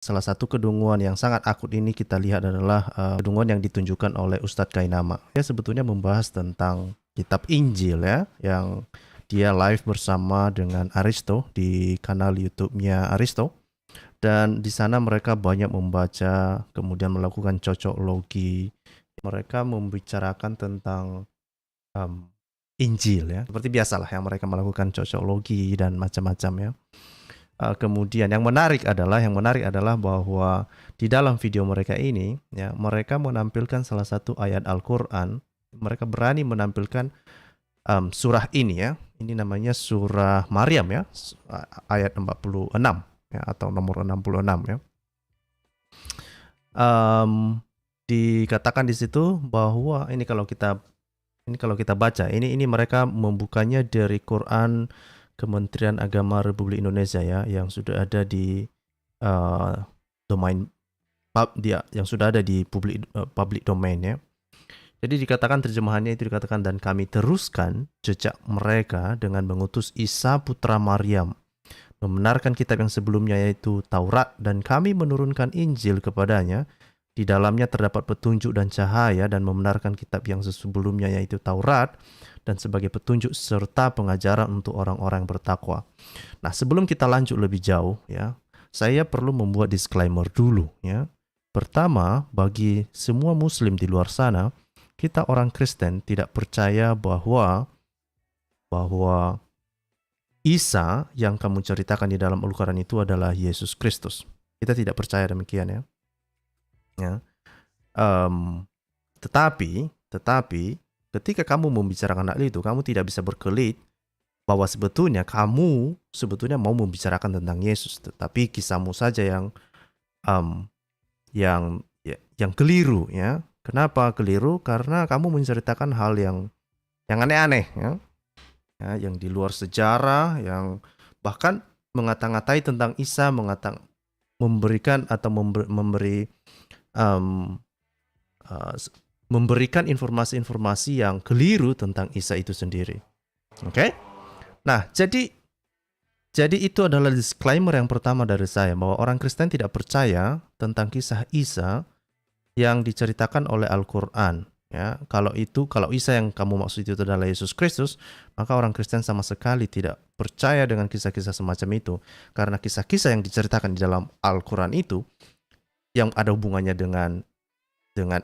salah satu kedunguan yang sangat akut ini kita lihat adalah kedunguan yang ditunjukkan oleh Ustadz Kainama. Dia sebetulnya membahas tentang kitab Injil ya, yang dia live bersama dengan Aristo di kanal YouTube-nya Aristo. Dan di sana mereka banyak membaca, kemudian melakukan cocok logi. Mereka membicarakan tentang Injil ya. Seperti biasalah yang mereka melakukan cocok logi dan macam-macam ya. Kemudian yang menarik adalah bahwa di dalam video mereka ini ya, mereka menampilkan salah satu ayat Al-Qur'an. Mereka berani menampilkan surah ini ya. Ini namanya surah Maryam ya, ayat 46 ya, atau nomor 66 ya. Dikatakan di situ bahwa ini kalau kita baca, ini mereka membukanya dari Quran Kementerian Agama Republik Indonesia ya, yang sudah ada di domain yang sudah ada di public domain ya. Jadi dikatakan, terjemahannya itu dikatakan, dan kami teruskan jejak mereka dengan mengutus Isa putra Maryam, membenarkan kitab yang sebelumnya yaitu Taurat, dan kami menurunkan Injil kepadanya. Di dalamnya terdapat petunjuk dan cahaya, dan membenarkan kitab yang sebelumnya yaitu Taurat, dan sebagai petunjuk serta pengajaran untuk orang-orang bertakwa. Nah, sebelum kita lanjut lebih jauh ya, saya perlu membuat disclaimer dulu ya. Pertama, bagi semua muslim di luar sana, kita orang Kristen tidak percaya bahwa Isa yang kamu ceritakan di dalam Al-Quran itu adalah Yesus Kristus. Kita tidak percaya demikian ya. Tetapi ketika kamu membicarakan hal itu, kamu tidak bisa berkelit bahwa sebetulnya kamu mau membicarakan tentang Yesus, tetapi kisahmu saja yang keliru ya. Kenapa keliru? Karena kamu menceritakan hal yang aneh-aneh ya. Yang di luar sejarah, yang bahkan mengata-ngatai tentang Isa, memberikan atau memberikan informasi-informasi yang keliru tentang Isa itu sendiri. Oke? Nah, jadi itu adalah disclaimer yang pertama dari saya, bahwa orang Kristen tidak percaya tentang kisah Isa yang diceritakan oleh Al-Quran. Ya, kalau Isa yang kamu maksud itu adalah Yesus Kristus, maka orang Kristen sama sekali tidak percaya dengan kisah-kisah semacam itu, karena kisah-kisah yang diceritakan di dalam Al-Quran itu yang ada hubungannya dengan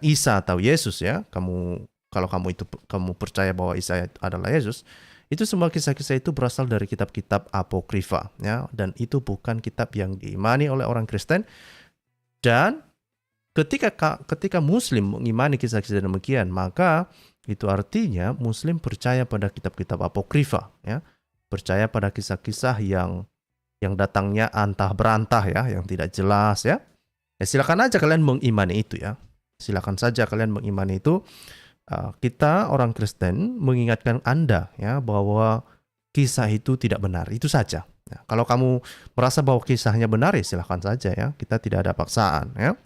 Isa atau Yesus ya. Kalau kamu percaya bahwa Isa adalah Yesus, itu semua kisah-kisah itu berasal dari kitab-kitab apokrifa ya, dan itu bukan kitab yang diimani oleh orang Kristen. Dan ketika muslim mengimani kisah-kisah demikian, maka itu artinya muslim percaya pada kitab-kitab apokrifa ya, percaya pada kisah-kisah yang datangnya antah berantah ya, yang tidak jelas ya. Silakan aja kalian mengimani itu ya. Silakan saja kalian mengimani itu. Kita orang Kristen mengingatkan Anda ya, bahwa kisah itu tidak benar. Itu saja. Ya, kalau kamu merasa bahwa kisahnya benar, ya silakan saja ya. Kita tidak ada paksaan ya.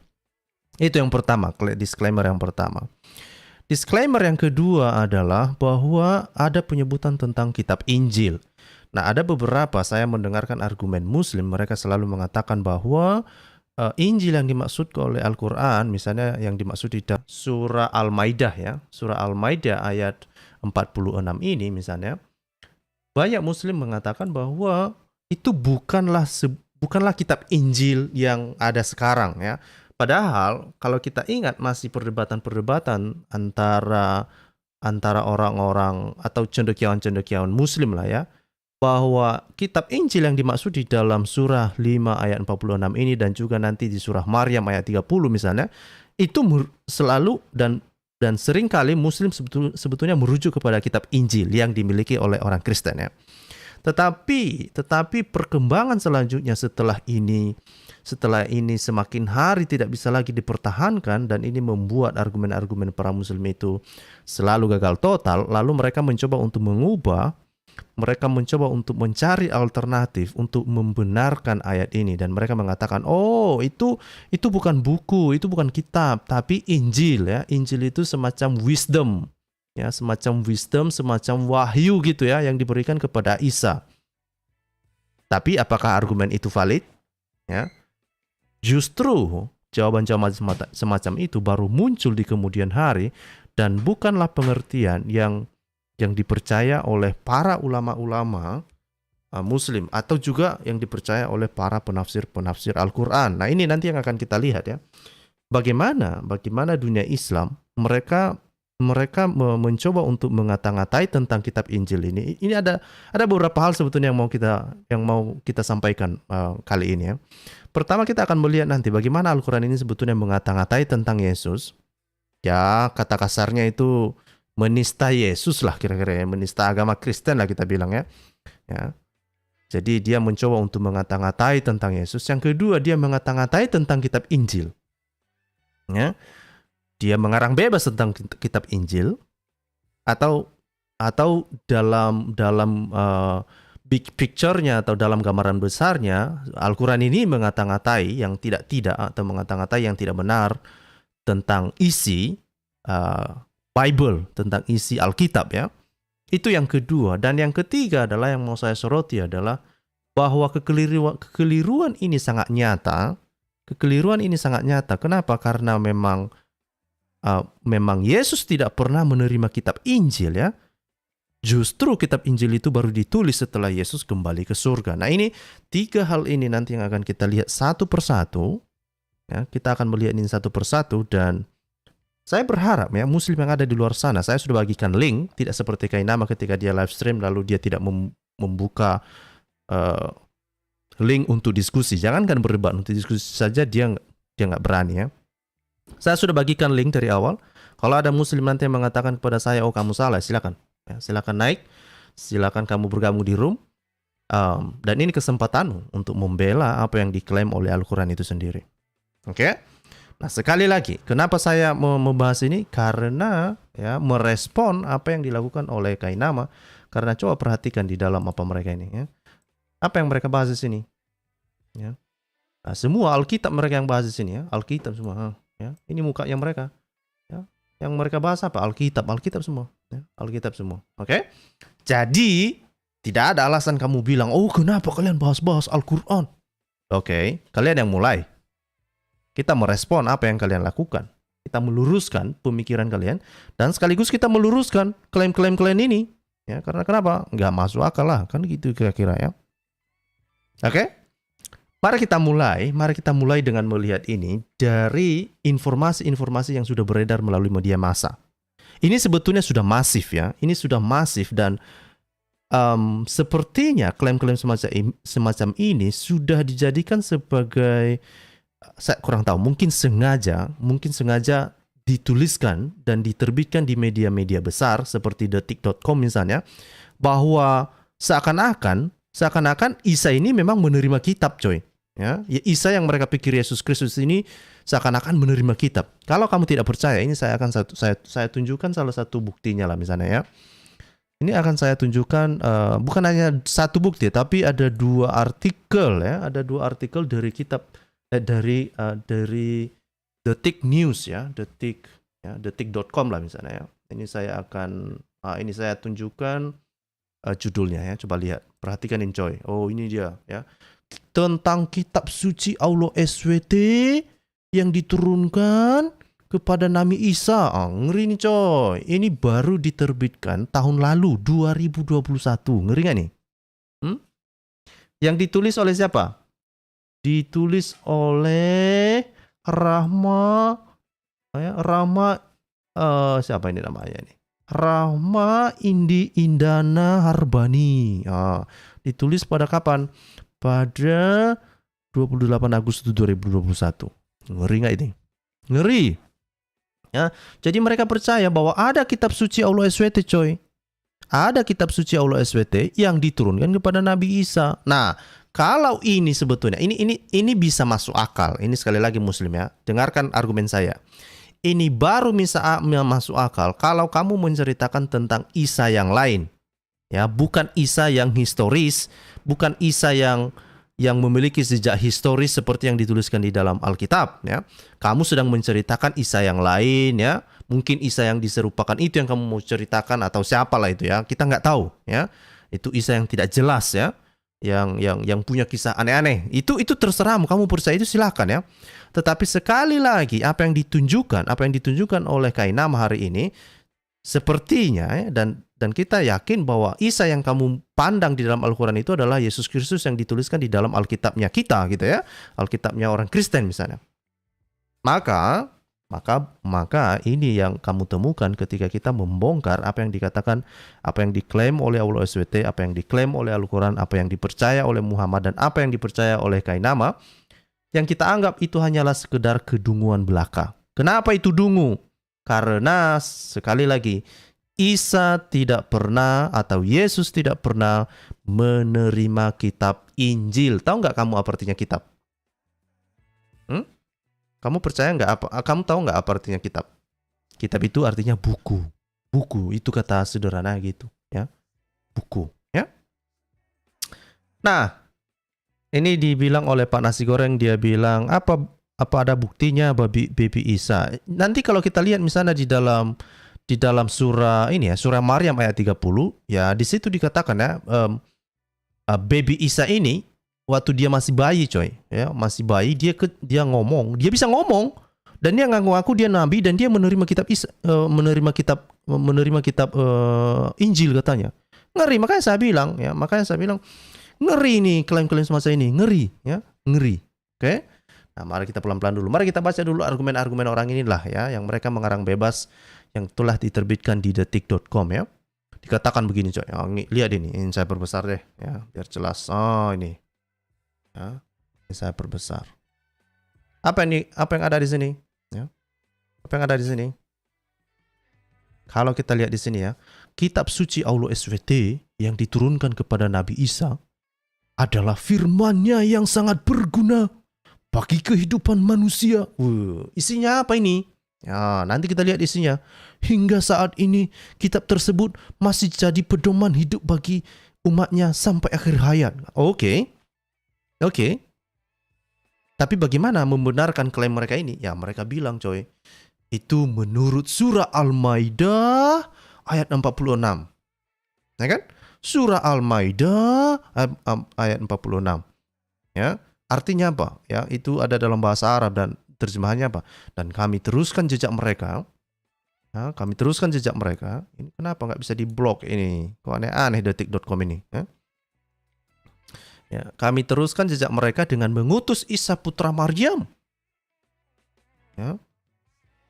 Itu yang pertama, disclaimer yang pertama. Disclaimer yang kedua adalah bahwa ada penyebutan tentang kitab Injil. Nah, ada beberapa saya mendengarkan argumen muslim, mereka selalu mengatakan bahwa Injil yang dimaksud oleh Al-Quran, misalnya yang dimaksud di dalam surah Al-Maidah ya, surah Al-Maidah ayat 46 ini misalnya, banyak muslim mengatakan bahwa itu bukanlah kitab Injil yang ada sekarang ya. Padahal kalau kita ingat masih perdebatan antara orang-orang atau cendekiawan-cendekiawan muslim lah ya, bahwa kitab Injil yang dimaksud di dalam surah 5 ayat 46 ini, dan juga nanti di surah Maryam ayat 30 misalnya, itu selalu dan seringkali muslim sebetulnya merujuk kepada kitab Injil yang dimiliki oleh orang Kristen ya. Tetapi perkembangan selanjutnya setelah ini semakin hari tidak bisa lagi dipertahankan, dan ini membuat argumen-argumen para muslim itu selalu gagal total. Lalu mereka mencoba untuk mengubah, mereka mencoba untuk mencari alternatif untuk membenarkan ayat ini, dan mereka mengatakan, oh itu bukan buku, itu bukan kitab, tapi Injil ya. Injil itu semacam wisdom ya, semacam wahyu gitu ya, yang diberikan kepada Isa. Tapi apakah argumen itu valid? Ya. Justru jawaban-jawaban semacam itu baru muncul di kemudian hari dan bukanlah pengertian yang dipercaya oleh para ulama-ulama Muslim atau juga yang dipercaya oleh para penafsir-penafsir Al-Quran. Nah, ini nanti yang akan kita lihat ya. Bagaimana dunia Islam mereka mencoba untuk mengata-ngatai tentang kitab Injil ini. Ini ada beberapa hal sebetulnya yang mau kita sampaikan kali ini ya. Pertama, kita akan melihat nanti bagaimana Al-Quran ini sebetulnya mengata-ngatai tentang Yesus. Ya, kata kasarnya itu menista Yesus lah kira-kira ya, menista agama Kristen lah kita bilang ya. Ya. Jadi dia mencoba untuk mengata-ngatai tentang Yesus. Yang kedua, dia mengata-ngatai tentang kitab Injil. Ya. Dia mengarang bebas tentang kitab Injil atau dalam big picture-nya atau dalam gambaran besarnya Al-Quran ini mengata-ngatai yang tidak atau mengata-ngatai yang tidak benar tentang isi Bible, tentang isi Alkitab ya. Itu yang kedua. Dan yang ketiga adalah yang mau saya soroti adalah bahwa kekeliruan ini sangat nyata. Kekeliruan ini sangat nyata. Kenapa? Karena memang Yesus tidak pernah menerima kitab Injil ya. Justru kitab Injil itu baru ditulis setelah Yesus kembali ke surga. Nah, ini tiga hal ini nanti yang akan kita lihat satu persatu. Ya, kita akan melihat ini satu persatu dan saya berharap ya Muslim yang ada di luar sana, saya sudah bagikan link, tidak seperti Kainama ketika dia live stream lalu dia tidak membuka link untuk diskusi. Jangankan berdebat, untuk diskusi saja dia nggak berani ya. Saya sudah bagikan link dari awal. Kalau ada Muslim nanti yang mengatakan kepada saya, oh kamu salah, silakan. Ya, silakan naik, silakan kamu bergabung di room. Dan ini kesempatanmu untuk membela apa yang diklaim oleh Al-Quran itu sendiri. Oke? Nah, sekali lagi, kenapa saya membahas ini? Karena ya merespon apa yang dilakukan oleh Kainama. Karena coba perhatikan di dalam apa mereka ini. Ya. Apa yang mereka bahas di sini? Ya. Nah, semua Alkitab mereka yang bahas di sini ya, Alkitab semua. Ya. Ini mukanya mereka. Ya. Yang mereka bahas apa? Alkitab semua. Ya. Alkitab semua. Oke? Jadi tidak ada alasan kamu bilang, oh kenapa kalian bahas-bahas Al-Quran? Oke, kalian yang mulai. Kita merespon apa yang kalian lakukan. Kita meluruskan pemikiran kalian. Dan sekaligus kita meluruskan klaim-klaim kalian ini. Ya, karena kenapa? Nggak masuk akal lah. Kan gitu kira-kira ya. Oke? Mari kita mulai dengan melihat ini dari informasi-informasi yang sudah beredar melalui media massa. Ini sebetulnya sudah masif ya. Ini sudah masif dan sepertinya klaim-klaim semacam ini sudah dijadikan sebagai, saya kurang tahu, mungkin sengaja dituliskan dan diterbitkan di media-media besar seperti detik.com misalnya, bahwa seakan-akan Isa ini memang menerima kitab, coy. Ya, Isa yang mereka pikir Yesus Kristus ini seakan-akan menerima kitab. Kalau kamu tidak percaya, ini saya tunjukkan salah satu buktinya lah misalnya ya. Ini akan saya tunjukkan bukan hanya satu bukti, tapi ada dua artikel ya, ada dua artikel dari kitab dari Detik News ya, detik.com lah misalnya ya. Ini saya tunjukkan judulnya ya, coba lihat, perhatikan enjoy. Oh ini dia ya, tentang kitab suci Allah SWT yang diturunkan kepada Nabi Isa. Ngeri nih coy, ini baru diterbitkan tahun lalu 2021, ngeri gak nih? Yang ditulis oleh siapa? Ditulis oleh Rahma siapa ini namanya nih? Rahma Indi Indana Harbani. Ditulis pada kapan? Pada 28 Agustus 2021. Ngeri nggak ini? Ngeri. Ya, jadi mereka percaya bahwa ada kitab suci Allah SWT, coy. Ada kitab suci Allah SWT yang diturunkan kepada Nabi Isa. Nah, kalau ini sebetulnya ini bisa masuk akal. Ini sekali lagi Muslim ya, dengarkan argumen saya. Ini baru bisa masuk akal kalau kamu menceritakan tentang Isa yang lain. Ya, bukan Isa yang historis, bukan Isa yang memiliki sejak historis seperti yang dituliskan di dalam Alkitab ya. Kamu sedang menceritakan Isa yang lain ya. Mungkin Isa yang diserupakan itu yang kamu mau ceritakan atau siapalah itu ya. Kita nggak tahu ya. Itu Isa yang tidak jelas ya. yang punya kisah aneh-aneh. Itu terserah kamu percaya itu silakan ya. Tetapi sekali lagi apa yang ditunjukkan oleh Kainama hari ini sepertinya ya, dan kita yakin bahwa Isa yang kamu pandang di dalam Al-Quran itu adalah Yesus Kristus yang dituliskan di dalam Alkitabnya kita gitu ya. Alkitabnya orang Kristen misalnya. Maka ini yang kamu temukan ketika kita membongkar apa yang dikatakan, apa yang diklaim oleh Allah SWT, apa yang diklaim oleh Al-Quran, apa yang dipercaya oleh Muhammad, dan apa yang dipercaya oleh Kainama, yang kita anggap itu hanyalah sekedar kedunguan belaka. Kenapa itu dungu? Karena sekali lagi, Isa tidak pernah atau Yesus tidak pernah menerima kitab Injil. Tahu nggak kamu apa artinya kitab? Kamu percaya nggak apa? Kamu tahu nggak apa artinya kitab? Kitab itu artinya buku. Buku itu kata sederhana gitu, ya. Buku, ya. Nah, ini dibilang oleh Pak Nasi Goreng, dia bilang apa ada buktinya baby Isa? Nanti kalau kita lihat misalnya di dalam surah ini ya, surah Maryam ayat 30, ya di situ dikatakan ya, baby Isa ini waktu dia masih bayi coy, ya masih bayi dia bisa ngomong dan dia ngaku dia nabi dan dia menerima kitab Injil katanya. Ngeri, makanya saya bilang ngeri nih klaim-klaim semasa ini, ngeri ya, ngeri. Oke. Nah, mari kita pelan-pelan dulu. Mari kita baca dulu argumen-argumen orang inilah ya yang mereka mengarang bebas yang telah diterbitkan di detik.com ya. Dikatakan begini coy. Oh, lihat ini saya perbesar deh ya biar jelas. Oh, ini. Ya, ini saya perbesar. Apa yang ada di sini? Ya. Apa yang ada di sini? Kalau kita lihat di sini ya, kitab suci Allah SWT yang diturunkan kepada Nabi Isa adalah firman-Nya yang sangat berguna bagi kehidupan manusia. Isinya apa ini? Ya, nanti kita lihat isinya. Hingga saat ini kitab tersebut masih jadi pedoman hidup bagi umatnya sampai akhir hayat. Oke. Tapi bagaimana membenarkan klaim mereka ini? Ya mereka bilang coy, itu menurut surah Al-Maidah ayat 46. Ya kan? Surah Al-Maidah ayat 46. Ya, artinya apa? Ya, itu ada dalam bahasa Arab dan terjemahannya apa? Dan kami teruskan jejak mereka. Ya, kami teruskan jejak mereka. Ini kenapa nggak bisa diblok ini? Kok aneh-aneh detik.com ini? Ya? Ya, kami teruskan jejak mereka dengan mengutus Isa putra Maryam. Ya,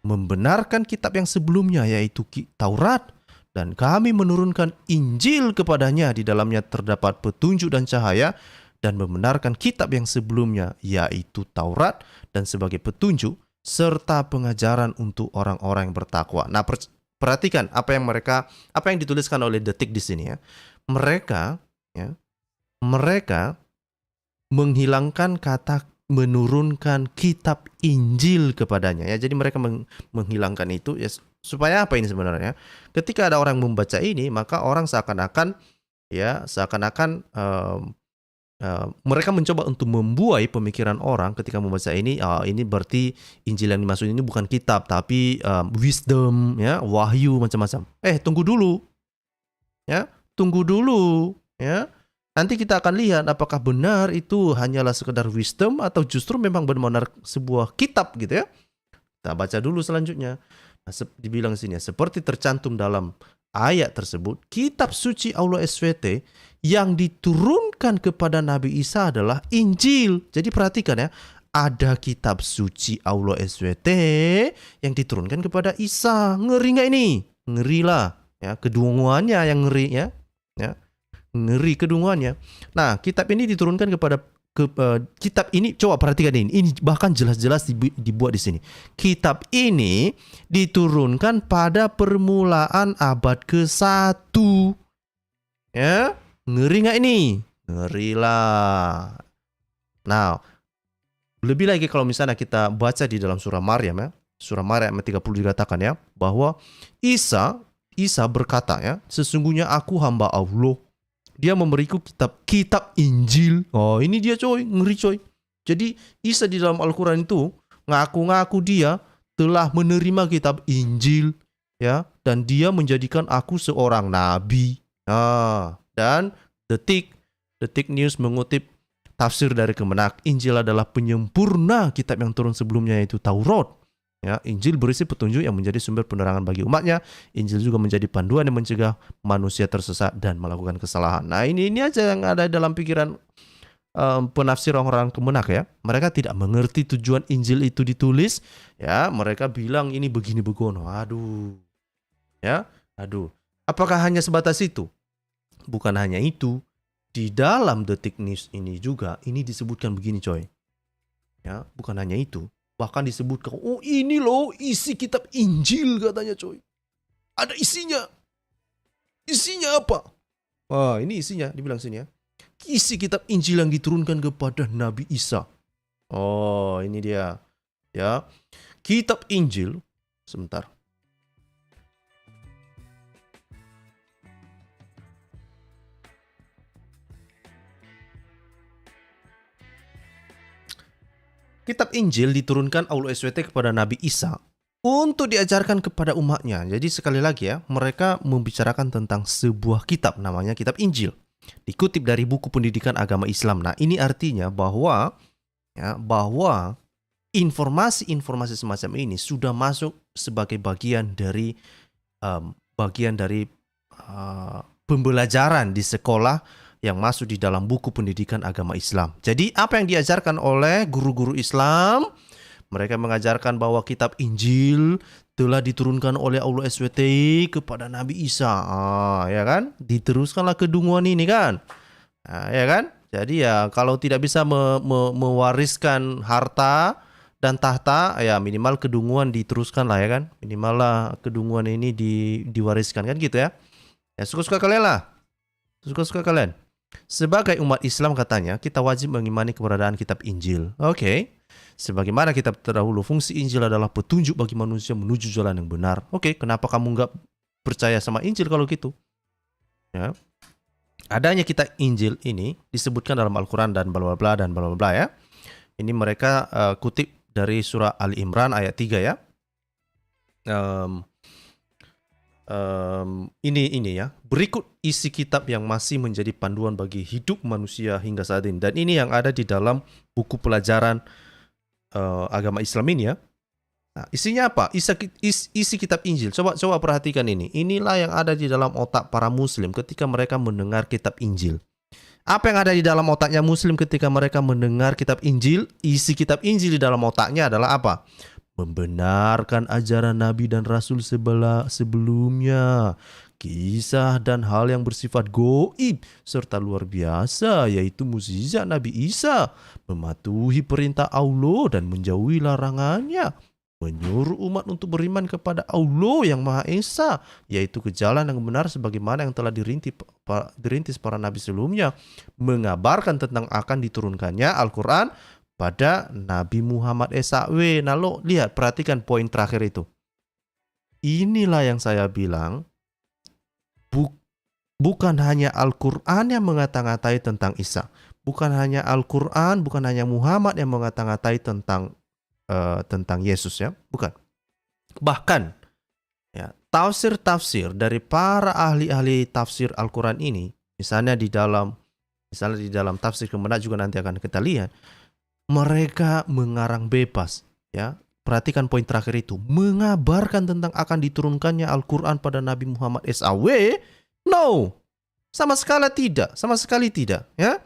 membenarkan kitab yang sebelumnya yaitu Taurat, dan kami menurunkan Injil kepadanya, di dalamnya terdapat petunjuk dan cahaya, dan membenarkan kitab yang sebelumnya yaitu Taurat dan sebagai petunjuk serta pengajaran untuk orang-orang yang bertakwa. Nah, perhatikan apa yang dituliskan oleh Detik di sini ya. Mereka menghilangkan kata menurunkan kitab Injil kepadanya ya. Jadi mereka menghilangkan itu ya, supaya apa ini sebenarnya? Ketika ada orang membaca ini, maka orang seakan-akan mereka mencoba untuk membuai pemikiran orang ketika membaca ini. Ini berarti Injil yang dimaksud ini bukan kitab tapi wisdom ya, wahyu macam-macam. Tunggu dulu ya. Nanti kita akan lihat apakah benar itu hanyalah sekedar wisdom atau justru memang benar-benar sebuah kitab gitu ya. Kita baca dulu selanjutnya. Nah, dibilang sini ya, seperti tercantum dalam ayat tersebut, kitab suci Allah SWT yang diturunkan kepada Nabi Isa adalah Injil. Jadi perhatikan ya, ada kitab suci Allah SWT yang diturunkan kepada Isa. Ngeri nggak ini? Ngeri lah ya, kedunguannya yang ngeri ya. Ngeri kedunguannya. Nah, kitab ini diturunkan kitab ini, coba perhatikan ini bahkan jelas-jelas dibuat di sini. Kitab ini diturunkan pada permulaan abad ke-1. Ya, ngeri nggak ini? Ngeri lah. Nah, lebih lagi kalau misalnya kita baca di dalam surah Maryam ya. Surah Maryam 30 dikatakan ya, bahwa Isa berkata ya, sesungguhnya aku hamba Allah. Dia memberiku kitab Injil. Oh, ini dia coy, ngeri coy. Jadi Isa di dalam Al-Quran itu ngaku-ngaku dia telah menerima kitab Injil ya, dan dia menjadikan aku seorang nabi. Dan Detik Detik News mengutip tafsir dari Kemenak, Injil adalah penyempurna kitab yang turun sebelumnya yaitu Taurat. Ya, Injil berisi petunjuk yang menjadi sumber penerangan bagi umatnya. Injil juga menjadi panduan yang mencegah manusia tersesat dan melakukan kesalahan. Nah, ini aja yang ada dalam pikiran penafsir orang-orang Kemenak ya. Mereka tidak mengerti tujuan Injil itu ditulis. Ya, mereka bilang ini begini begono. Aduh. Ya, aduh. Apakah hanya sebatas itu? Bukan hanya itu. Di dalam Detik News ini juga ini disebutkan begini coy. Ya, bukan hanya itu. Bahkan disebutkan, oh ini loh isi kitab Injil katanya coy. Ada isinya. Isinya apa? Wah, ini isinya, dibilang sini ya. Isi kitab Injil yang diturunkan kepada Nabi Isa. Oh, ini dia. Ya. Kitab Injil. Sebentar. Kitab Injil diturunkan Allah SWT kepada Nabi Isa untuk diajarkan kepada umatnya. Jadi sekali lagi ya, mereka membicarakan tentang sebuah kitab namanya kitab Injil. Dikutip dari buku pendidikan agama Islam. Nah, ini artinya bahwa informasi-informasi semacam ini sudah masuk sebagai bagian dari pembelajaran di sekolah yang masuk di dalam buku pendidikan agama Islam. Jadi apa yang diajarkan oleh guru-guru Islam? Mereka mengajarkan bahwa kitab Injil telah diturunkan oleh Allah SWT kepada Nabi Isa. Ya kan? Diteruskanlah kedunguan ini kan? Ya kan? Jadi ya kalau tidak bisa mewariskan harta dan tahta, ya minimal kedunguan diteruskan lah ya kan? Minimal lah kedunguan ini diwariskan kan gitu ya? Ya suka-suka kalian lah. Suka-suka kalian. Sebagai umat Islam katanya, kita wajib mengimani keberadaan kitab Injil. Oke. Sebagaimana kitab terdahulu, fungsi Injil adalah petunjuk bagi manusia menuju jalan yang benar. Oke, kenapa kamu nggak percaya sama Injil kalau gitu? Ya. Adanya kitab Injil ini disebutkan dalam Al-Quran dan bla bla bla dan bla bla bla ya. Ini mereka kutip dari surah Ali Imran ayat 3 ya. Ini ya, berikut isi kitab yang masih menjadi panduan bagi hidup manusia hingga saat ini. Dan ini yang ada di dalam buku pelajaran agama Islam ini ya. Nah, isinya apa? Isi kitab Injil. Coba perhatikan ini. Inilah yang ada di dalam otak para muslim ketika mereka mendengar kitab Injil. Apa yang ada di dalam otaknya muslim ketika mereka mendengar kitab Injil? Isi kitab Injil di dalam otaknya adalah apa? Membenarkan ajaran Nabi dan Rasul sebelumnya, kisah dan hal yang bersifat goib serta luar biasa yaitu mukjizat Nabi Isa, mematuhi perintah Allah dan menjauhi larangannya, menyuruh umat untuk beriman kepada Allah yang Maha Esa, yaitu ke jalan yang benar sebagaimana yang telah dirintis para nabi sebelumnya, mengabarkan tentang akan diturunkannya Al-Quran pada Nabi Muhammad SAW. Nah lo lihat, perhatikan poin terakhir itu. Inilah yang saya bilang, bukan hanya Al-Quran yang mengata-ngatai tentang Isa. Bukan hanya Al-Quran, bukan hanya Muhammad yang mengata-ngatai tentang Yesus ya. Bukan. Bahkan ya, tafsir-tafsir dari para ahli-ahli tafsir Al-Quran ini, misalnya di dalam tafsir Kemenak juga nanti akan kita lihat, mereka mengarang bebas ya. Perhatikan poin terakhir itu, mengabarkan tentang akan diturunkannya Al-Quran pada Nabi Muhammad SAW. No, sama sekali tidak ya,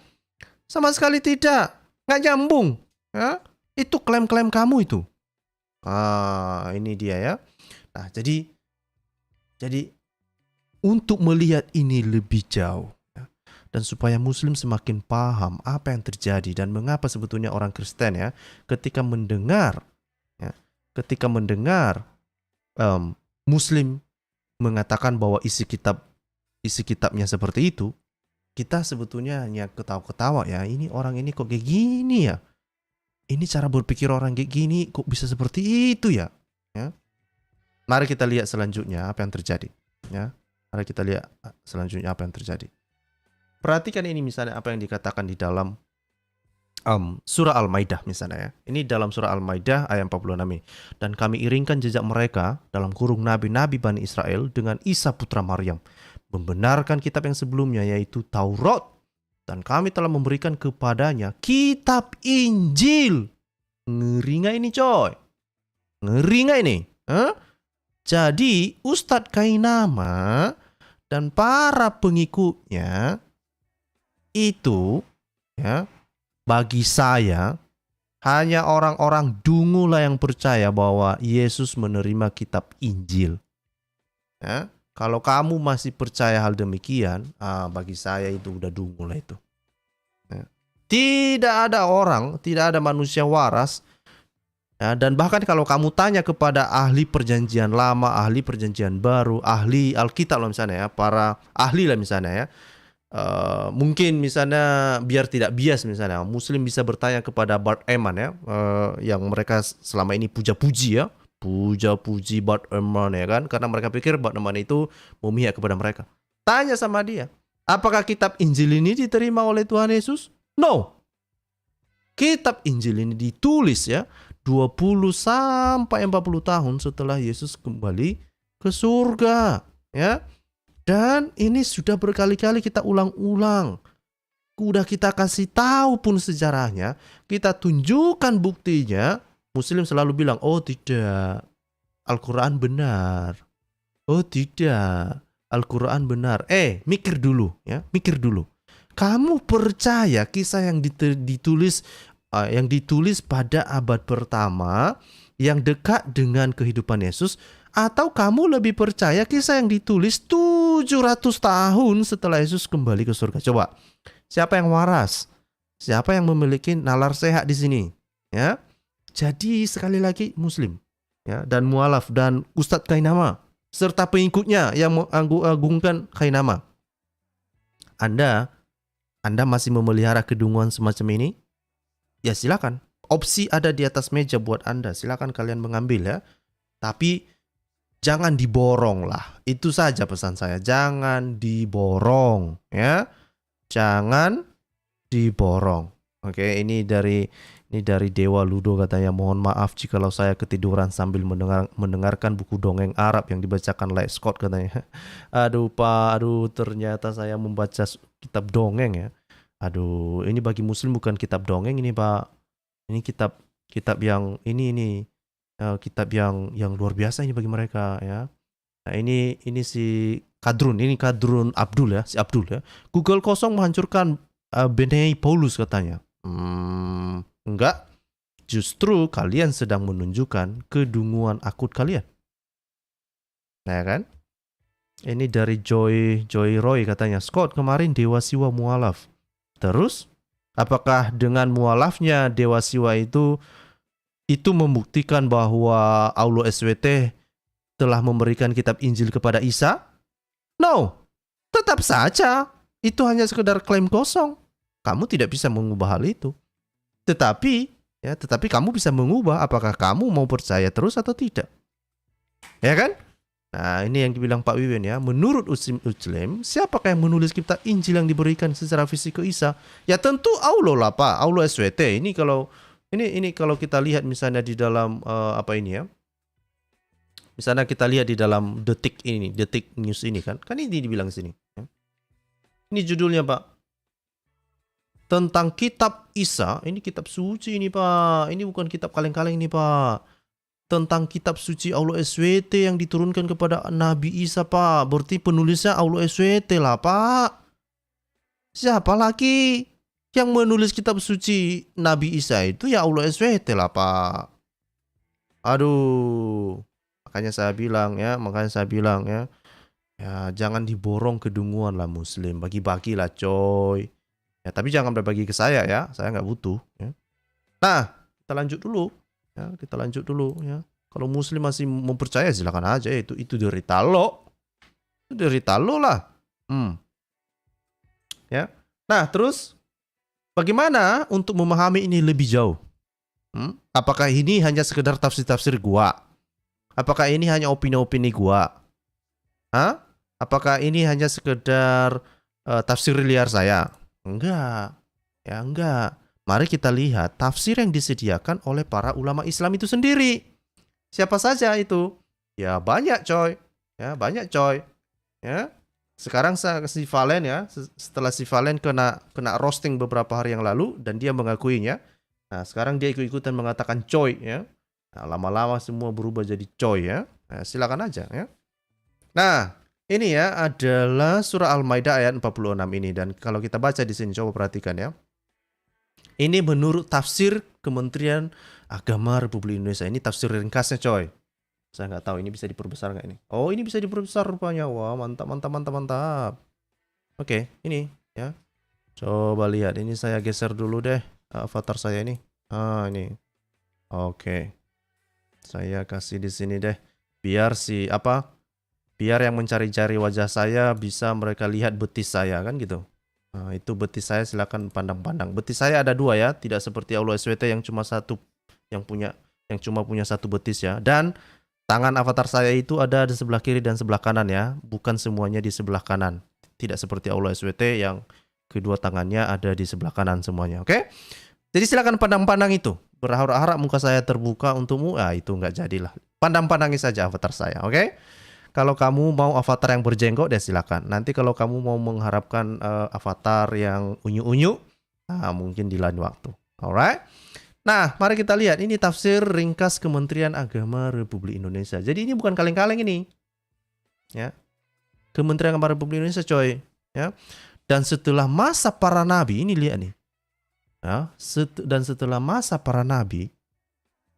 sama sekali tidak, nggak nyambung ya. Itu klaim-klaim kamu itu. Ini dia ya. Nah, jadi untuk melihat ini lebih jauh dan supaya muslim semakin paham apa yang terjadi dan mengapa sebetulnya orang Kristen ya ketika mendengar muslim mengatakan bahwa isi kitabnya seperti itu, kita sebetulnya hanya ketawa-ketawa ya, ini orang ini kok kayak gini ya, ini cara berpikir orang kayak gini kok bisa seperti itu ya. Mari kita lihat selanjutnya apa yang terjadi ya. Mari kita lihat selanjutnya apa yang terjadi. Perhatikan ini misalnya apa yang dikatakan di dalam surah Al-Maidah misalnya ya. Ini dalam surah Al-Maidah ayat 46 ini. Dan kami iringkan jejak mereka dalam kurung nabi-nabi Bani Israel dengan Isa putra Maryam, membenarkan kitab yang sebelumnya yaitu Taurat, dan kami telah memberikan kepadanya kitab Injil. Ngeri nggak ini coy? Ngeri nggak ini? Hah? Jadi Ustadz Kainama dan para pengikutnya itu, ya, bagi saya hanya orang-orang dungu lah yang percaya bahwa Yesus menerima kitab Injil. Ya, kalau kamu masih percaya hal demikian, bagi saya itu udah dungu lah itu. Ya. Tidak ada orang, tidak ada manusia waras. Ya, dan bahkan kalau kamu tanya kepada ahli perjanjian lama, ahli perjanjian baru, ahli Alkitab lah misalnya ya, para ahli lah misalnya ya, mungkin misalnya biar tidak bias misalnya, Muslim bisa bertanya kepada Bart Ehrman ya, yang mereka selama ini puja-puji ya, puja-puji Bart Ehrman ya kan, karena mereka pikir Bart Ehrman itu memihak kepada mereka. Tanya sama dia, apakah kitab Injil ini diterima oleh Tuhan Yesus? No. Kitab Injil ini ditulis ya 20 sampai 40 tahun setelah Yesus kembali ke surga, ya. Dan ini sudah berkali-kali kita ulang-ulang. Udah kita kasih tahu pun sejarahnya, kita tunjukkan buktinya. Muslim selalu bilang, "Oh tidak, Al-Quran benar. Oh tidak, Al-Quran benar." Mikir dulu ya, mikir dulu. Kamu percaya kisah yang ditulis pada abad pertama yang dekat dengan kehidupan Yesus, atau kamu lebih percaya kisah yang ditulis 700 tahun setelah Yesus kembali ke surga? Coba, siapa yang waras? Siapa yang memiliki nalar sehat di sini? Ya, jadi sekali lagi Muslim ya, dan mualaf dan Ustadz Kainama serta pengikutnya yang mengagungkan Kainama. Anda masih memelihara kedunguan semacam ini? Ya silakan. Opsi ada di atas meja buat Anda. Silakan kalian mengambil ya. Tapi jangan diborong lah. Itu saja pesan saya. Jangan diborong ya. Jangan diborong. Oke, ini dari Dewa Ludo katanya, mohon maaf jikalau saya ketiduran sambil mendengarkan buku dongeng Arab yang dibacakan Lex Scott katanya. Aduh Pak, ternyata saya membaca kitab dongeng ya. Aduh, ini bagi Muslim bukan kitab dongeng ini Pak. Ini kitab yang kitab yang luar biasa ini bagi mereka ya. Nah ini si Kadrun, ini Kadrun Abdul ya, si Abdul ya. Google kosong menghancurkan Benei Paulus katanya. Enggak, justru kalian sedang menunjukkan kedunguan akut kalian. Nah kan? Ini dari Joy Roy katanya, Scott kemarin Dewa Siwa mualaf. Terus, apakah dengan mualafnya Dewa Siwa itu membuktikan bahwa Aulo SWT telah memberikan kitab Injil kepada Isa? No, tetap saja itu hanya sekedar klaim kosong. Kamu tidak bisa mengubah hal itu. Tetapi kamu bisa mengubah apakah kamu mau percaya terus atau tidak. Ya kan? Nah, ini yang dibilang Pak Wiwin ya. Menurut Muslim, siapakah yang menulis kitab Injil yang diberikan secara fisik ke Isa? Ya tentu Aulo lah Pak, Aulo SWT. Ini kalau kita lihat misalnya di dalam misalnya kita lihat di dalam Detik News ini kan ini dibilang sini. Ini judulnya Pak. Tentang kitab Isa, ini kitab suci ini Pak. Ini bukan kitab kaleng-kaleng ini Pak. Tentang kitab suci Aulo SWT yang diturunkan kepada Nabi Isa Pak. Berarti penulisnya Aulo SWT lah Pak. Siapa lagi yang menulis kitab suci Nabi Isa itu? Ya Aulo SWT lah Pak. Aduh. Makanya saya bilang ya. Ya jangan diborong kedunguan lah Muslim. Bagi-bagi lah coy. Ya tapi jangan berbagi ke saya ya. Saya nggak butuh ya. Nah kita lanjut dulu ya. Kalau Muslim masih mempercaya silakan aja, itu derita lo. Itu derita lo lah. Ya. Nah, terus bagaimana untuk memahami ini lebih jauh? Apakah ini hanya sekedar tafsir-tafsir gua? Apakah ini hanya opini-opini gua? Apakah ini hanya sekedar tafsir liar saya? Enggak. Ya enggak. Mari kita lihat tafsir yang disediakan oleh para ulama Islam itu sendiri. Siapa saja itu? Ya banyak coy. Ya. Sekarang si Valen ya, setelah si Valen kena roasting beberapa hari yang lalu dan dia mengakuinya. Nah, sekarang dia ikut-ikutan mengatakan coy ya. Nah, lama-lama semua berubah jadi coy ya. Nah, silakan aja ya. Nah, ini ya adalah surah Al-Maidah ayat 46 ini, dan kalau kita baca di sini coba perhatikan ya. Ini menurut tafsir Kementerian Agama Republik Indonesia. Ini tafsir ringkasnya coy. Saya nggak tahu ini bisa diperbesar nggak ini. Oh, ini bisa diperbesar rupanya. Wah, mantap, mantap, mantap, mantap. Oke, ini ya. Coba lihat. Ini saya geser dulu deh avatar saya ini. Ah, ini. Oke. Saya kasih di sini deh. Biar biar yang mencari-cari wajah saya bisa mereka lihat betis saya kan gitu. Nah, itu betis saya, silakan pandang-pandang. Betis saya ada dua ya, tidak seperti Allah SWT yang cuma satu, yang cuma punya satu betis ya. Dan tangan avatar saya itu ada di sebelah kiri dan sebelah kanan ya, bukan semuanya di sebelah kanan. Tidak seperti Allah SWT yang kedua tangannya ada di sebelah kanan semuanya. Oke? Jadi silakan pandang-pandang itu. Berharap-harap muka saya terbuka untukmu, itu nggak jadilah. Pandang-pandangi saja avatar saya, oke? Kalau kamu mau avatar yang berjenggot, ya silakan. Nanti kalau kamu mau mengharapkan avatar yang unyu-unyu, mungkin di lain waktu. Alright? Nah, mari kita lihat. Ini tafsir ringkas Kementerian Agama Republik Indonesia. Jadi ini bukan kaleng-kaleng ini. Ya. Kementerian Agama Republik Indonesia, coy. Ya. Dan setelah masa para nabi, ini lihat nih. Ya, dan setelah masa para nabi,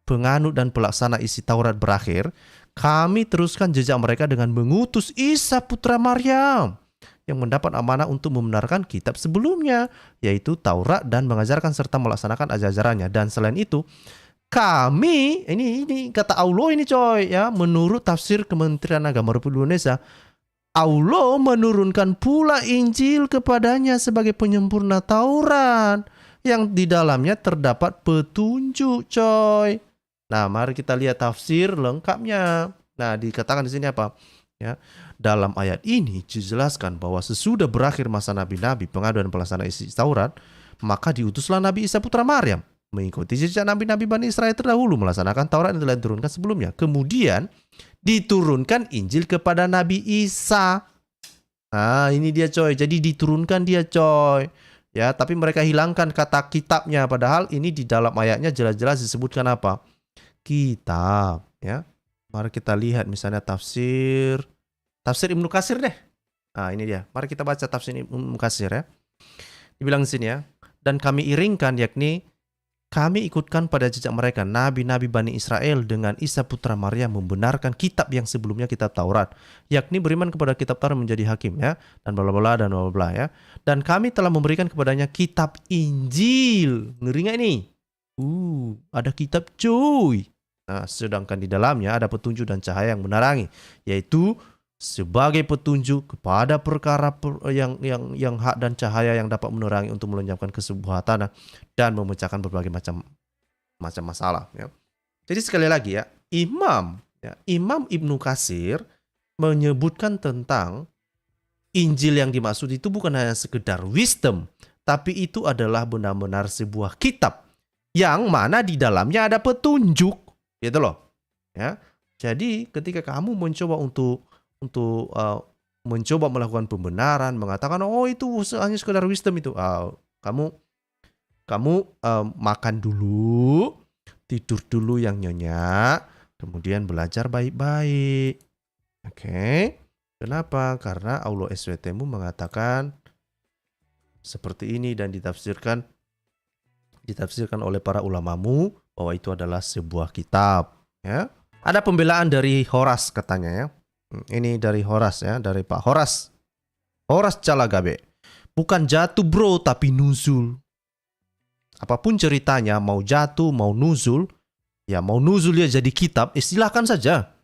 penganut dan pelaksana isi Taurat berakhir, kami teruskan jejak mereka dengan mengutus Isa putra Maryam yang mendapat amanah untuk membenarkan kitab sebelumnya, yaitu Taurat, dan mengajarkan serta melaksanakan ajarannya. Dan selain itu, kami, ini kata Allah ini coy ya, menurut tafsir Kementerian Agama Republik Indonesia, Allah menurunkan pula Injil kepadanya sebagai penyempurna Taurat yang di dalamnya terdapat petunjuk coy. Nah, mari kita lihat tafsir lengkapnya. Nah, dikatakan di sini apa? Ya, dalam ayat ini dijelaskan bahwa sesudah berakhir masa nabi-nabi, pengadu dan pelaksana isi Taurat, maka diutuslah Nabi Isa putra Maryam mengikuti jejak nabi-nabi Bani Israel terdahulu, melaksanakan Taurat yang telah diturunkan sebelumnya. Kemudian diturunkan Injil kepada Nabi Isa. Nah, ini dia coy. Jadi diturunkan dia coy. Ya, tapi mereka hilangkan kata kitabnya, padahal ini di dalam ayatnya jelas-jelas disebutkan apa? Kitab, ya. Mari kita lihat misalnya tafsir Ibnu Katsir deh. Nah, ini dia. Mari kita baca tafsir Ibnu Katsir ya. Dibilang di sini ya. Dan kami iringkan, yakni kami ikutkan pada jejak mereka nabi-nabi Bani Israel dengan Isa putra Maryam membenarkan kitab yang sebelumnya, kitab Taurat, yakni beriman kepada kitab Taurat menjadi hakim ya, dan bla bla dan bla bla ya. Dan kami telah memberikan kepadanya kitab Injil. Ngeri nggak ini? Ada kitab cuy. Nah, sedangkan di dalamnya ada petunjuk dan cahaya yang menerangi, yaitu sebagai petunjuk kepada perkara yang hak dan cahaya yang dapat menerangi untuk melenyapkan kesubuhatan dan memecahkan berbagai macam masalah. Ya. Jadi sekali lagi ya, Imam Ibnu Katsir menyebutkan tentang Injil yang dimaksud itu bukan hanya sekedar wisdom, tapi itu adalah benar-benar sebuah kitab yang mana di dalamnya ada petunjuk. Gitu loh, ya. Jadi ketika kamu mencoba untuk mencoba melakukan pembenaran, mengatakan itu hanya sekedar wisdom itu, kamu makan dulu, tidur dulu yang nyenyak, kemudian belajar baik-baik. Oke. Kenapa? Karena Allah SWT-mu mengatakan seperti ini dan ditafsirkan oleh para ulamamu bahwa itu adalah sebuah kitab ya. Ada pembelaan dari Horas katanya ya. Ini dari Horas ya, dari Pak Horas Calagabe. Bukan jatuh bro, tapi nuzul. Apapun ceritanya, mau jatuh, mau nuzul ya jadi kitab, istilahkan saja.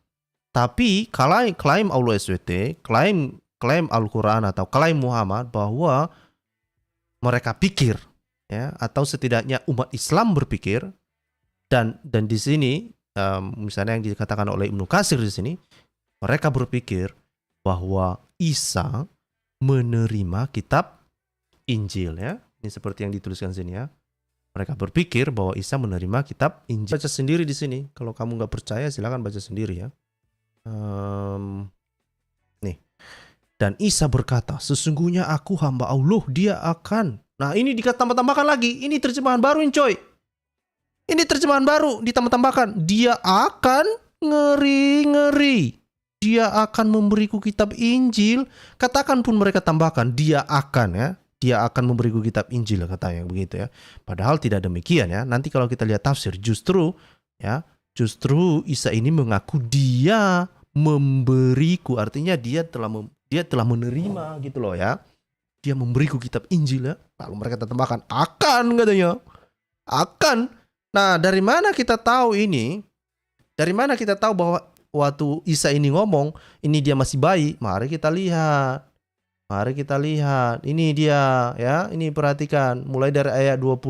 Tapi klaim Allah SWT, klaim Al-Quran atau klaim Muhammad bahwa mereka pikir ya, atau setidaknya umat Islam berpikir, dan di sini misalnya yang dikatakan oleh Ibnu Katsir di sini, mereka berpikir bahwa Isa menerima kitab Injil ya. Ini seperti yang dituliskan sini ya. Mereka berpikir bahwa Isa menerima kitab Injil. Baca sendiri di sini. Kalau kamu nggak percaya silakan baca sendiri ya. Nih. Dan Isa berkata, sesungguhnya aku hamba Allah, dia akan. Nah ini ditambah-tambahkan lagi. Ini terjemahan baru ini coy. Ini terjemahan baru ditambah-tambahkan. Dia akan ngeri-ngeri. Dia akan memberiku kitab Injil. Katakan pun mereka tambahkan, dia akan ya. Dia akan memberiku kitab Injil katanya begitu ya. Padahal tidak demikian ya. Nanti kalau kita lihat tafsir justru Isa ini mengaku dia memberiku, artinya dia telah menerima gitu loh ya. Dia memberiku kitab Injil ya. Lalu mereka tambahkan akan katanya. Akan. Nah, dari mana kita tahu ini? Dari mana kita tahu bahwa waktu Isa ini ngomong, ini dia masih bayi? Mari kita lihat. Mari kita lihat. Ini dia ya. Ini perhatikan mulai dari ayat 29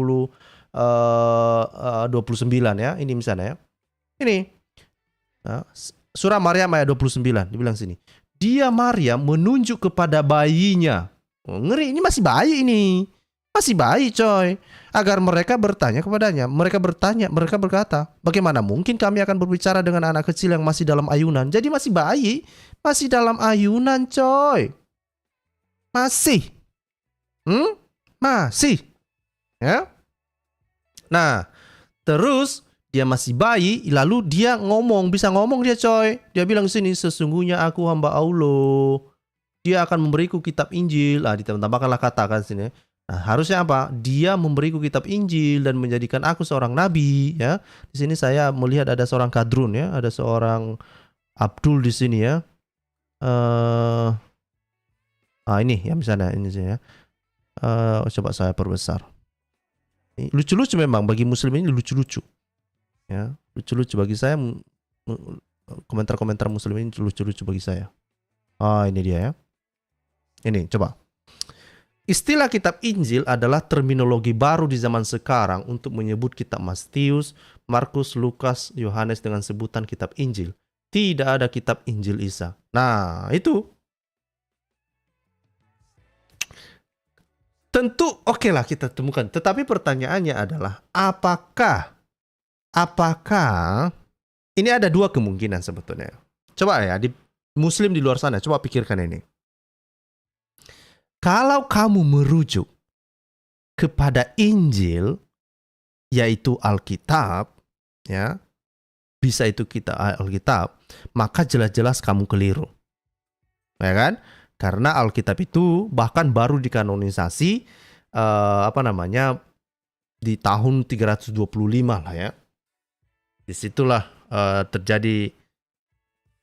ya. Ini misalnya ya. Ini. Nah, surah Maryam ayat 29 dibilang sini. Dia Maryam menunjuk kepada bayinya. Oh, ngeri, ini masih bayi ini. Masih bayi coy. Agar mereka bertanya kepadanya. Mereka berkata, bagaimana mungkin kami akan berbicara dengan anak kecil yang masih dalam ayunan? Jadi masih bayi, masih dalam ayunan coy. Masih. Masih. Ya. Nah, terus dia masih bayi, lalu dia bisa ngomong dia coy. Dia bilang sini, sesungguhnya aku hamba Allah. Dia akan memberiku kitab Injil. Ditambahkanlah kata kan sini. Nah, harusnya apa? Dia memberiku kitab Injil dan menjadikan aku seorang nabi ya. Di sini saya melihat ada seorang kadrun ya, ada seorang Abdul di sini ya. Ini ya misalnya ini ya. Coba saya perbesar. Lucu-lucu memang bagi muslim ini lucu-lucu. Ya, lucu-lucu bagi saya, komentar-komentar muslim ini lucu-lucu bagi saya. Ini dia ya. Ini coba. Istilah kitab Injil adalah terminologi baru di zaman sekarang untuk menyebut kitab Matius, Markus, Lukas, Yohanes dengan sebutan kitab Injil. Tidak ada kitab Injil Isa. Nah, itu. Tentu oke lah kita temukan. Tetapi pertanyaannya adalah apakah ini ada dua kemungkinan sebetulnya. Coba ya, di muslim di luar sana, coba pikirkan ini. Kalau kamu merujuk kepada Injil, yaitu Alkitab, ya, bisa itu kita Alkitab, maka jelas-jelas kamu keliru. Ya kan? Karena Alkitab itu bahkan baru dikanonisasi di tahun 325 lah ya. Disitulah terjadi,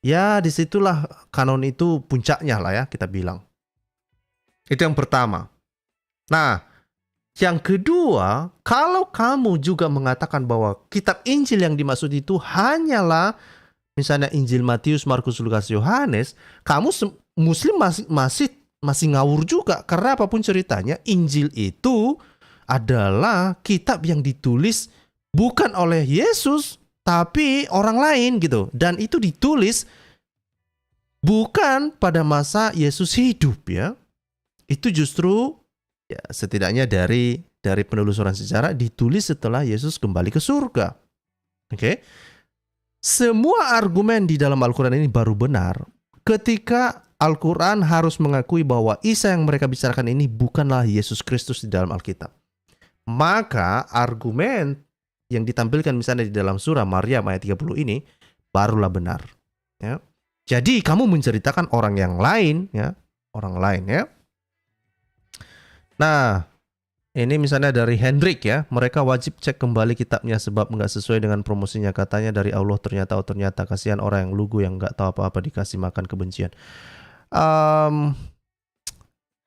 ya disitulah kanon itu puncaknya lah ya kita bilang. Itu yang pertama. Nah, yang kedua, kalau kamu juga mengatakan bahwa kitab Injil yang dimaksud itu hanyalah misalnya Injil Matius, Markus, Lukas, Yohanes, kamu muslim masih ngawur juga. Karena apapun ceritanya, Injil itu adalah kitab yang ditulis bukan oleh Yesus, tapi orang lain gitu. Dan itu ditulis bukan pada masa Yesus hidup ya. Itu justru ya setidaknya dari penelusuran sejarah ditulis setelah Yesus kembali ke surga. Oke. Semua argumen di dalam Al-Quran ini baru benar ketika Al-Quran harus mengakui bahwa Isa yang mereka bicarakan ini bukanlah Yesus Kristus di dalam Alkitab. Maka argumen yang ditampilkan misalnya di dalam surah Maryam ayat 30 ini barulah benar. Ya. Jadi kamu menceritakan orang yang lain ya, orang lain ya. Nah, ini misalnya dari Hendrik ya, mereka wajib cek kembali kitabnya sebab nggak sesuai dengan promosinya, katanya dari Allah ternyata kasihan orang yang lugu yang nggak tahu apa-apa dikasih makan kebencian.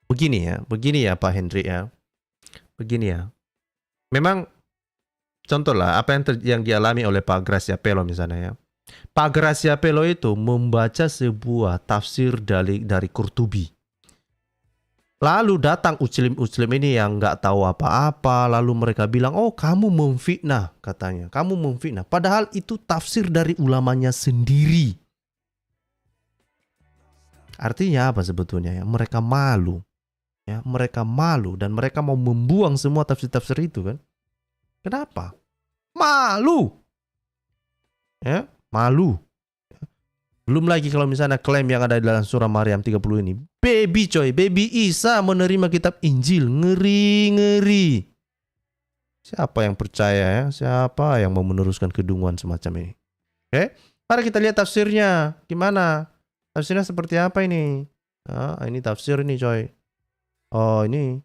Begini ya Pak Hendrik ya, begini ya. Memang contoh lah apa yang dialami oleh Pak Graciapello misalnya ya. Pak Graciapello itu membaca sebuah tafsir dari Qurtubi. Lalu datang Muslim ini yang nggak tahu apa-apa, lalu mereka bilang, oh kamu memfitnah katanya, kamu memfitnah. Padahal itu tafsir dari ulamanya sendiri. Artinya apa sebetulnya ya? Mereka malu, ya mereka malu dan mereka mau membuang semua tafsir-tafsir itu kan? Kenapa? Malu, ya malu. Belum lagi kalau misalnya klaim yang ada di dalam surah Maryam 30 ini. Baby Isa menerima kitab Injil. Ngeri. Siapa yang percaya ya? Siapa yang mau meneruskan kedunguan semacam ini? Oke, mari kita lihat tafsirnya. Gimana? Tafsirnya seperti apa ini? Ini tafsir ini coy. Oh ini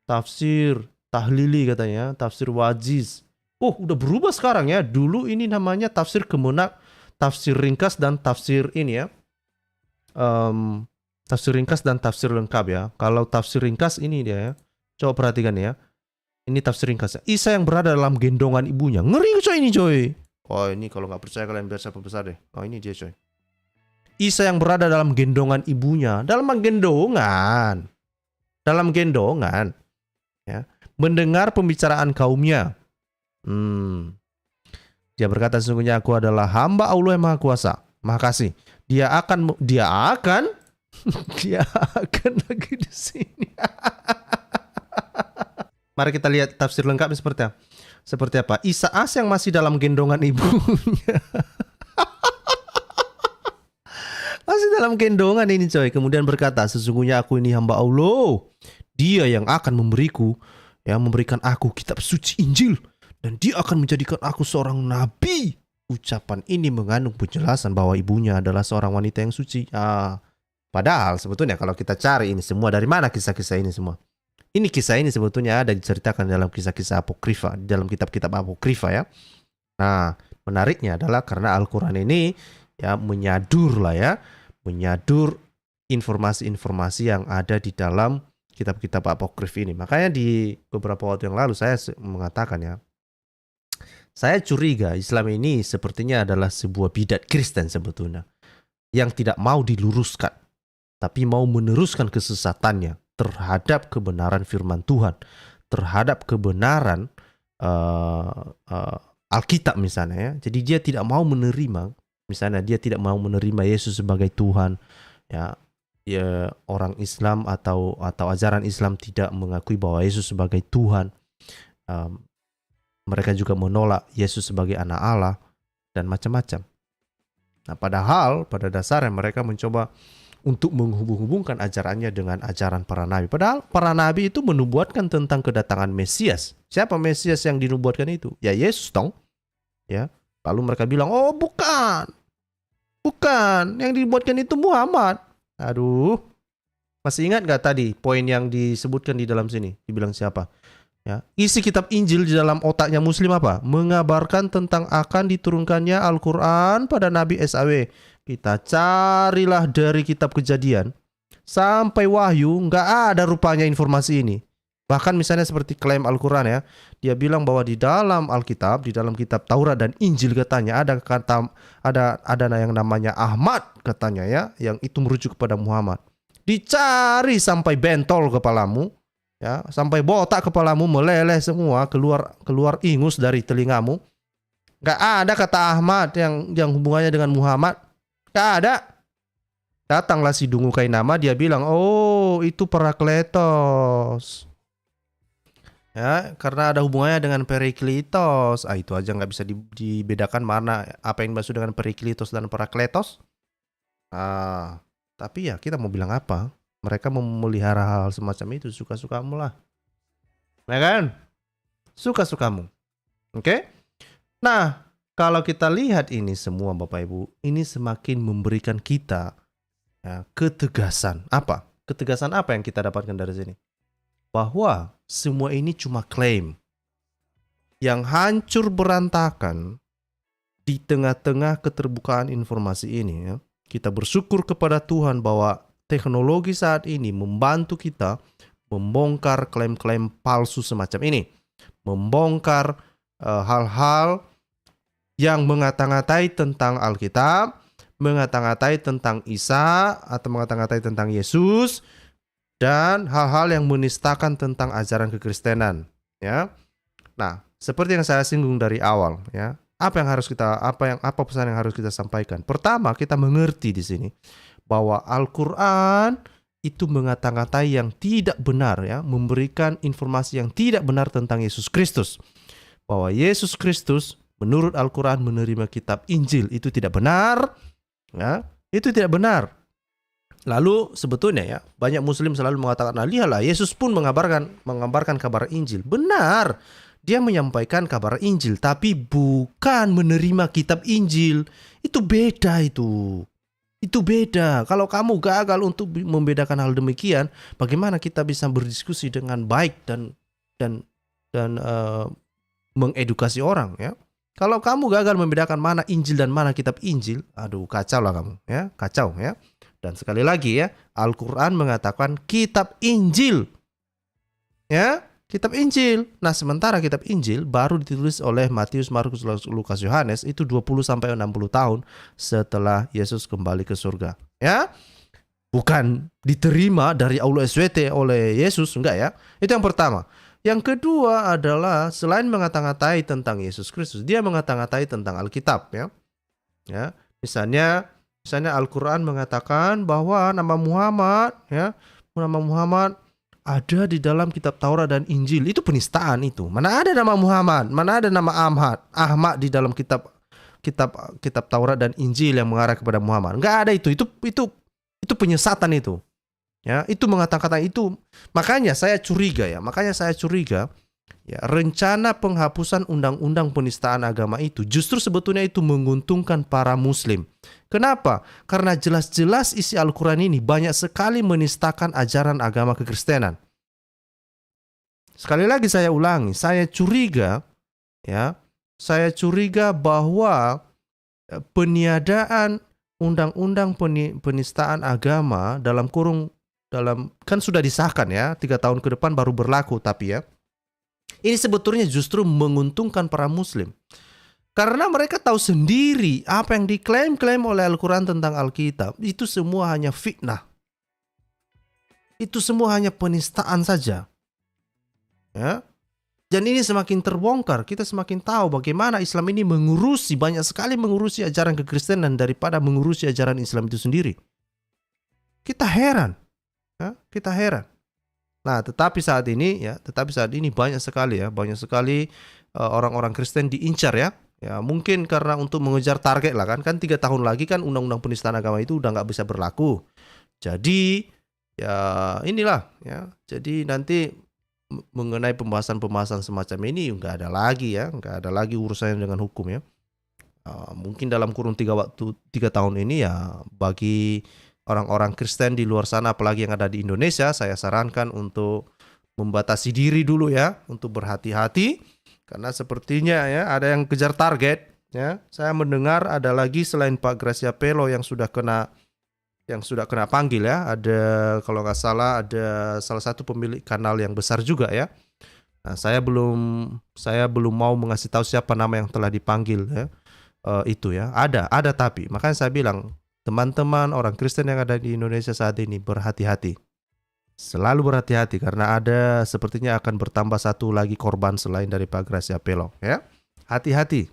tafsir tahlili katanya. Tafsir wajiz. Oh udah berubah sekarang ya. Dulu ini namanya tafsir kemenak. Tafsir ringkas dan tafsir ini ya. Tafsir ringkas dan tafsir lengkap ya. Kalau tafsir ringkas ini dia ya. Coba perhatikan ya. Ini tafsir ringkas. Isa yang berada dalam gendongan ibunya. Ngeri coy ini coy. Oh ini kalau nggak percaya kalian biar siapa besar deh. Oh ini dia coy. Isa yang berada dalam gendongan ibunya. Dalam gendongan. Ya. Mendengar pembicaraan kaumnya. Dia berkata sesungguhnya aku adalah hamba Allah yang Maha Kuasa. Maha Kasih. Dia akan lagi di sini. Mari kita lihat tafsir lengkapnya seperti apa. Isa as yang masih dalam gendongan ibunya. Masih dalam gendongan ini coy. Kemudian berkata, sesungguhnya aku ini hamba Allah. Dia yang akan memberikan aku kitab suci Injil. Dan dia akan menjadikan aku seorang nabi. Ucapan ini mengandung penjelasan bahwa ibunya adalah seorang wanita yang suci. Padahal sebetulnya kalau kita cari ini semua, dari mana kisah-kisah ini semua? Ini kisah ini sebetulnya ada diceritakan dalam kisah-kisah apokrifa, dalam kitab-kitab apokrifa ya. Nah, menariknya adalah karena Al-Quran ini ya menyadur informasi-informasi yang ada di dalam kitab-kitab apokrif ini. Makanya di beberapa waktu yang lalu saya mengatakan ya, saya curiga Islam ini sepertinya adalah sebuah bidat Kristen sebetulnya, yang tidak mau diluruskan, tapi mau meneruskan kesesatannya terhadap kebenaran firman Tuhan, terhadap kebenaran Alkitab misalnya ya. Jadi dia tidak mau menerima, misalnya dia tidak mau menerima Yesus sebagai Tuhan ya, orang Islam atau ajaran Islam tidak mengakui bahwa Yesus sebagai Tuhan. Mereka juga menolak Yesus sebagai anak Allah dan macam-macam. Nah, padahal pada dasarnya mereka mencoba untuk menghubung-hubungkan ajarannya dengan ajaran para nabi. Padahal para nabi itu menubuatkan tentang kedatangan Mesias. Siapa Mesias yang dinubuatkan itu? Ya Yesus dong. Ya. Lalu mereka bilang, "Oh, bukan. Bukan, yang dinubuatkan itu Muhammad." Aduh. Masih ingat gak tadi poin yang disebutkan di dalam sini? Dibilang siapa? Ya. Isi kitab Injil di dalam otaknya Muslim apa? Mengabarkan tentang akan diturunkannya Al-Quran pada Nabi SAW. Kita carilah dari kitab Kejadian sampai Wahyu, nggak ada rupanya informasi ini. Bahkan misalnya seperti klaim Al-Quran ya, dia bilang bahwa di dalam Alkitab, di dalam kitab Taurat dan Injil katanya ada yang namanya Ahmad katanya ya, yang itu merujuk kepada Muhammad. Dicari sampai bentol kepalamu, ya, sampai botak kepalamu, meleleh semua, keluar ingus dari telingamu. Nggak ada kata Ahmad yang hubungannya dengan Muhammad. Nggak ada. Datanglah si Dungu Kainama, dia bilang, oh itu Parakletos. Ya, karena ada hubungannya dengan Periklitos. Itu aja nggak bisa dibedakan mana apa yang dimaksud dengan Periklitos dan Parakletos. Tapi ya kita mau bilang apa? Mereka memelihara hal semacam itu, suka-sukamu lah. Ya kan? Suka-sukamu. Oke? Nah, kalau kita lihat ini semua Bapak Ibu, ini semakin memberikan kita ya, ketegasan. Apa? Ketegasan apa yang kita dapatkan dari sini? Bahwa semua ini cuma klaim yang hancur berantakan di tengah-tengah keterbukaan informasi ini. Ya. Kita bersyukur kepada Tuhan bahwa teknologi saat ini membantu kita membongkar klaim-klaim palsu semacam ini. Membongkar hal-hal yang mengata-ngatai tentang Alkitab, mengata-ngatai tentang Isa, atau mengata-ngatai tentang Yesus, dan hal-hal yang menistakan tentang ajaran kekristenan. Ya, nah seperti yang saya singgung dari awal, ya, apa pesan yang harus kita sampaikan? Pertama, kita mengerti di sini bahwa Al-Quran itu mengata-ngatai yang tidak benar, ya, memberikan informasi yang tidak benar tentang Yesus Kristus. Bahwa Yesus Kristus menurut Al-Quran menerima kitab Injil itu tidak benar. Ya, itu tidak benar. Lalu sebetulnya ya, banyak muslim selalu mengatakan, nah lihatlah Yesus pun mengabarkan kabar Injil. Benar, dia menyampaikan kabar Injil, tapi bukan menerima kitab Injil. Itu beda itu. Itu beda. Kalau kamu gagal untuk membedakan hal demikian, bagaimana kita bisa berdiskusi dengan baik dan mengedukasi orang ya? Kalau kamu gagal membedakan mana Injil dan mana kitab Injil, aduh kacau lah kamu ya, kacau ya. Dan sekali lagi ya, Al-Quran mengatakan kitab Injil. Ya, kitab Injil. Nah, sementara kitab Injil baru ditulis oleh Matius, Markus, Lukas, Yohanes itu 20 sampai 60 tahun setelah Yesus kembali ke surga. Ya. Bukan diterima dari Allah SWT oleh Yesus, enggak ya. Itu yang pertama. Yang kedua adalah selain mengata-ngatai tentang Yesus Kristus, dia mengata-ngatai tentang Alkitab ya. Ya, misalnya Al-Quran mengatakan bahwa nama Muhammad ada di dalam kitab Taurat dan Injil. Itu penistaan itu. Mana ada nama Muhammad, mana ada nama Ahmad di dalam kitab Taurat dan Injil yang mengarah kepada Muhammad. Enggak ada itu. Itu penyesatan itu. Ya, itu mengatakan itu. Makanya saya curiga ya, rencana penghapusan undang-undang penistaan agama itu justru sebetulnya itu menguntungkan para muslim. Kenapa? Karena jelas-jelas isi Al-Quran ini banyak sekali menistakan ajaran agama kekristenan. Sekali lagi saya ulangi, saya curiga bahwa peniadaan undang-undang penistaan agama kan sudah disahkan ya, 3 tahun ke depan baru berlaku, tapi ya ini sebetulnya justru menguntungkan para muslim. Karena mereka tahu sendiri apa yang diklaim-klaim oleh Al-Quran tentang Alkitab. Itu semua hanya fitnah. Itu semua hanya penistaan saja. Ya. Dan ini semakin terbongkar. Kita semakin tahu bagaimana Islam ini banyak sekali mengurusi ajaran kekristenan daripada mengurusi ajaran Islam itu sendiri. Kita heran. Ya, kita heran. Nah, tetapi saat ini banyak sekali orang-orang Kristen diincar ya. Ya, mungkin karena untuk mengejar target lah kan 3 tahun lagi kan undang-undang penistaan agama itu udah nggak bisa berlaku. Jadi ya inilah ya. Jadi nanti mengenai pembahasan semacam ini nggak ada lagi urusannya dengan hukum ya. Mungkin dalam kurun 3 tahun ini ya, bagi orang-orang Kristen di luar sana, apalagi yang ada di Indonesia, saya sarankan untuk membatasi diri dulu ya, untuk berhati-hati. Karena sepertinya ya ada yang kejar target ya. Saya mendengar ada lagi selain Pak Gracia Pelo yang sudah kena panggil ya. Ada, kalau nggak salah, ada salah satu pemilik kanal yang besar juga ya. Nah, saya belum mau mengasih tahu siapa nama yang telah dipanggil ya. Itu ya. Ada tapi makanya saya bilang, teman-teman orang Kristen yang ada di Indonesia saat ini berhati-hati. Selalu berhati-hati karena ada sepertinya akan bertambah satu lagi korban selain dari Pak Gracia Pelo ya. Hati-hati.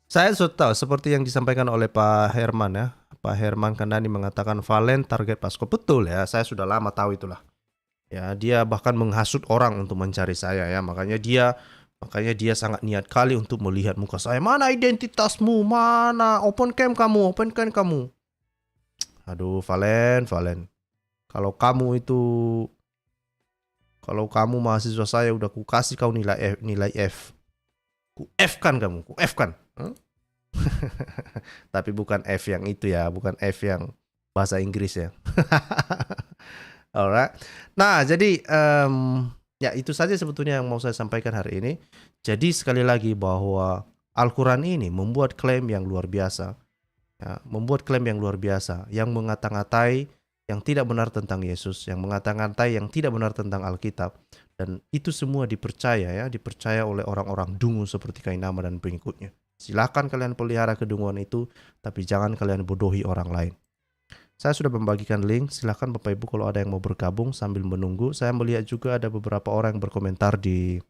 Saya sudah tahu seperti yang disampaikan oleh Pak Herman ya. Pak Herman Kandani mengatakan Valen target Pasko. Betul ya, saya sudah lama tahu itulah. Ya, dia bahkan menghasut orang untuk mencari saya ya. Makanya dia sangat niat kali untuk melihat muka saya. Mana identitasmu? Mana? Open cam kamu. Aduh, Valen. Kalau kamu mahasiswa saya, udah ku kasih kau nilai F. Ku F-kan kamu, ku F-kan. Tapi bukan F yang itu ya, bukan F yang bahasa Inggris ya. Alright. Nah, jadi ya itu saja sebetulnya yang mau saya sampaikan hari ini. Jadi sekali lagi bahwa Al-Quran ini membuat klaim yang luar biasa. Ya, yang mengata-ngatai yang tidak benar tentang Yesus, yang mengata-ngatai yang tidak benar tentang Alkitab, dan itu semua dipercaya oleh orang-orang dungu seperti Kainama dan pengikutnya. Silakan kalian pelihara kedunguan itu, tapi jangan kalian bodohi orang lain. Saya sudah membagikan link, silakan Bapak Ibu kalau ada yang mau bergabung sambil menunggu. Saya melihat juga ada beberapa orang yang berkomentar di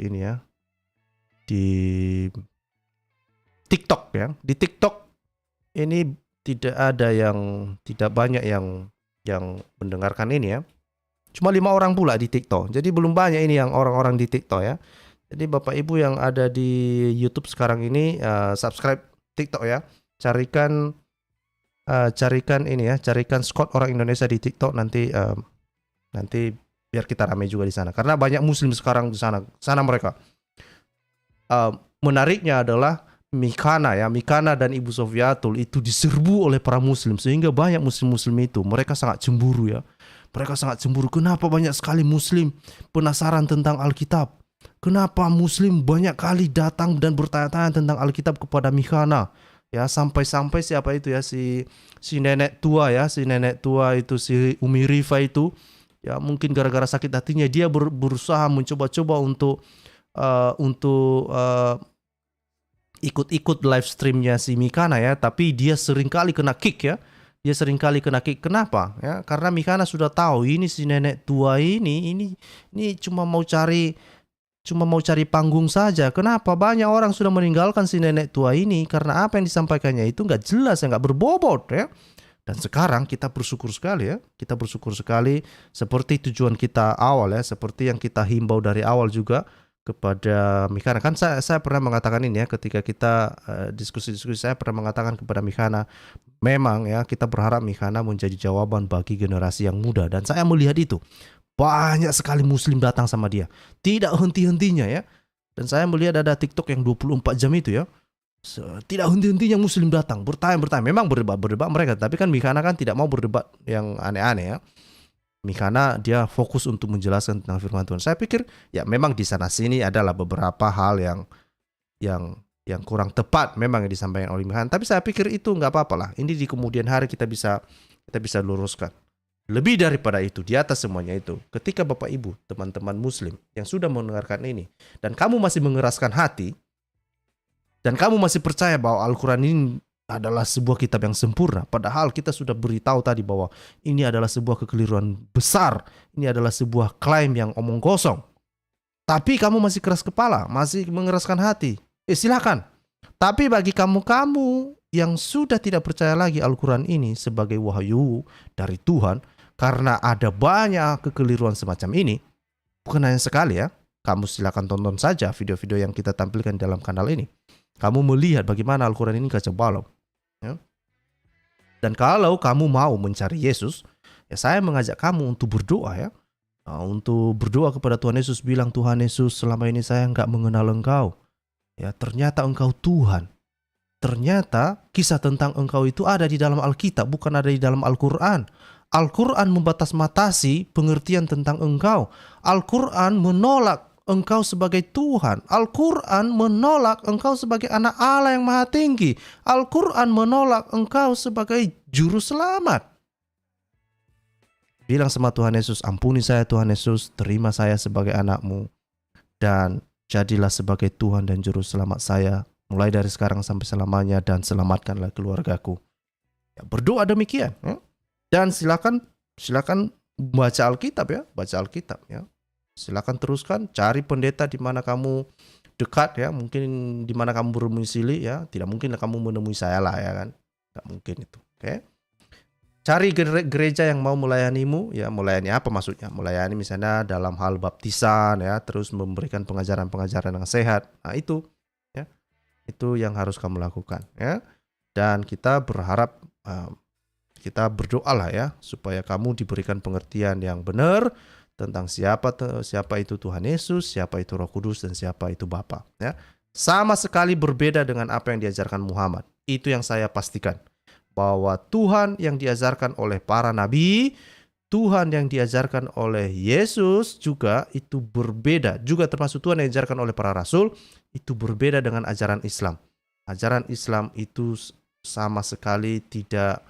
ini ya, di TikTok ya. Di TikTok ini tidak banyak yang mendengarkan ini ya. Cuma 5 orang pula di TikTok. Jadi belum banyak ini yang orang-orang di TikTok ya. Jadi Bapak Ibu yang ada di YouTube sekarang ini, subscribe TikTok ya. Carikan ini ya, carikan Scott orang Indonesia di TikTok nanti biar kita ramai juga di sana. Karena banyak Muslim sekarang di sana mereka. Menariknya adalah Mikana dan Ibu Sofiatul itu diserbu oleh para Muslim sehingga banyak Muslim itu mereka sangat cemburu ya. Mereka sangat cemburu. Kenapa banyak sekali Muslim penasaran tentang Alkitab? Kenapa Muslim banyak kali datang dan bertanya-tanya tentang Alkitab kepada Mikana? Ya, sampai-sampai siapa itu ya, si nenek tua ya, si nenek tua itu, si Umi Rifa itu, ya mungkin gara-gara sakit hatinya dia berusaha mencoba-coba untuk ikut live streamnya si Mikana ya, tapi dia seringkali kena kick ya. Dia seringkali kena kick. Kenapa? Ya, karena Mikana sudah tahu ini si nenek tua ini cuma mau cari panggung saja. Kenapa? Banyak orang sudah meninggalkan si nenek tua ini karena apa yang disampaikannya itu nggak jelas, nggak berbobot ya. Dan sekarang kita bersyukur sekali ya. Kita bersyukur sekali seperti tujuan kita awal ya, seperti yang kita himbau dari awal juga kepada Mikana. Kan saya pernah mengatakan ini ya, ketika kita diskusi-diskusi, saya pernah mengatakan kepada Mikana, memang ya kita berharap Mikana menjadi jawaban bagi generasi yang muda. Dan saya melihat itu. Banyak sekali Muslim datang sama dia. Tidak henti-hentinya ya. Dan saya melihat ada TikTok yang 24 jam itu ya. Tidak henti-hentinya Muslim datang. Bertanya. Memang berdebat mereka. Tapi kan Mikana kan tidak mau berdebat yang aneh-aneh ya. Mikana dia fokus untuk menjelaskan tentang firman Tuhan. Saya pikir ya memang di sana sini adalah beberapa hal yang kurang tepat memang yang disampaikan oleh Mikana. Tapi saya pikir itu nggak apa-apa lah. Ini di kemudian hari kita bisa luruskan. Lebih daripada itu, di atas semuanya itu, ketika Bapak Ibu, teman-teman Muslim yang sudah mendengarkan ini, dan kamu masih mengeraskan hati, dan kamu masih percaya bahwa Al-Quran ini adalah sebuah kitab yang sempurna, padahal kita sudah beritahu tadi bahwa ini adalah sebuah kekeliruan besar, ini adalah sebuah klaim yang omong kosong, tapi kamu masih keras kepala, masih mengeraskan hati, silakan. Tapi bagi kamu yang sudah tidak percaya lagi Al-Quran ini sebagai wahyu dari Tuhan, karena ada banyak kekeliruan semacam ini, bukan hanya sekali ya, kamu silakan tonton saja video-video yang kita tampilkan dalam kanal ini. Kamu melihat bagaimana Al-Quran ini kacau balau. Ya. Dan kalau kamu mau mencari Yesus, ya saya mengajak kamu untuk berdoa ya. Untuk berdoa kepada Tuhan Yesus, bilang, Tuhan Yesus, selama ini saya nggak mengenal Engkau. Ya, ternyata Engkau Tuhan. Ternyata kisah tentang Engkau itu ada di dalam Alkitab, bukan ada di dalam Al-Quran. Al-Quran membatas-matasi pengertian tentang Engkau. Al-Quran menolak Engkau sebagai Tuhan. Al-Quran menolak Engkau sebagai anak Allah yang maha tinggi. Al-Quran menolak Engkau sebagai juru selamat. Bilang sama Tuhan Yesus, ampuni saya Tuhan Yesus, terima saya sebagai anakmu, dan jadilah sebagai Tuhan dan juru selamat saya mulai dari sekarang sampai selamanya, dan selamatkanlah keluargaku. Ya, berdoa demikian ya. Dan silakan baca Alkitab ya, baca Alkitab ya. Silakan teruskan, cari pendeta di mana kamu dekat ya, mungkin di mana kamu berdomisili ya. Tidak mungkin kamu menemui saya lah ya kan. Nggak mungkin itu. Oke. Cari gereja yang mau melayanimu ya. Melayani apa maksudnya? Melayani misalnya dalam hal baptisan ya, terus memberikan pengajaran-pengajaran yang sehat. Nah, itu ya. Itu yang harus kamu lakukan ya. Dan kita berharap kita berdoa lah ya, supaya kamu diberikan pengertian yang benar tentang siapa itu Tuhan Yesus, siapa itu Roh Kudus, dan siapa itu Bapa. Ya. Sama sekali berbeda dengan apa yang diajarkan Muhammad. Itu yang saya pastikan. Bahwa Tuhan yang diajarkan oleh para nabi, Tuhan yang diajarkan oleh Yesus juga itu berbeda. Juga termasuk Tuhan yang diajarkan oleh para rasul, itu berbeda dengan ajaran Islam. Ajaran Islam itu sama sekali tidak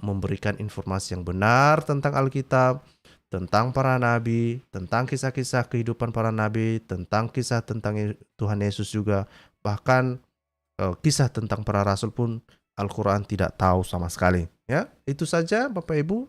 memberikan informasi yang benar tentang Alkitab, tentang para nabi, tentang kisah-kisah kehidupan para nabi, tentang kisah tentang Tuhan Yesus juga. Bahkan kisah tentang para rasul pun Al-Quran tidak tahu sama sekali. Ya, itu saja Bapak Ibu